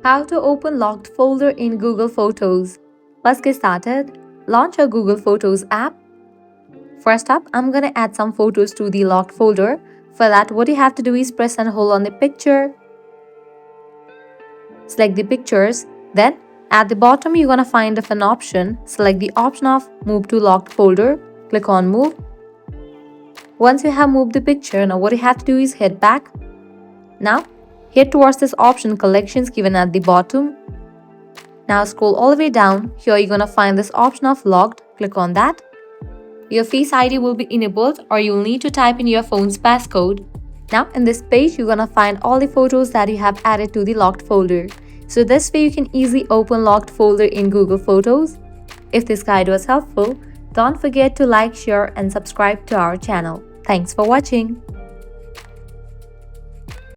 How to open locked folder in Google Photos. Let's get started. Launch your Google Photos app. First up, I'm going to add some photos to the locked folder. For that, what you have to do is press and hold on the picture. Select the pictures. Then, at the bottom, you're going to find an option. Select the option of Move to Locked Folder. Click on Move. Once you have moved the picture, now what you have to do is head back. Now, head towards this option Collections given at the bottom. Now scroll all the way down. Here you're gonna find this option of Locked. Click on that. Your Face ID will be enabled or you'll need to type in your phone's passcode. Now in this page, you're gonna find all the photos that you have added to the locked folder. So this way you can easily open locked folder in Google Photos. If this guide was helpful, don't forget to like, share and subscribe to our channel. Thanks for watching.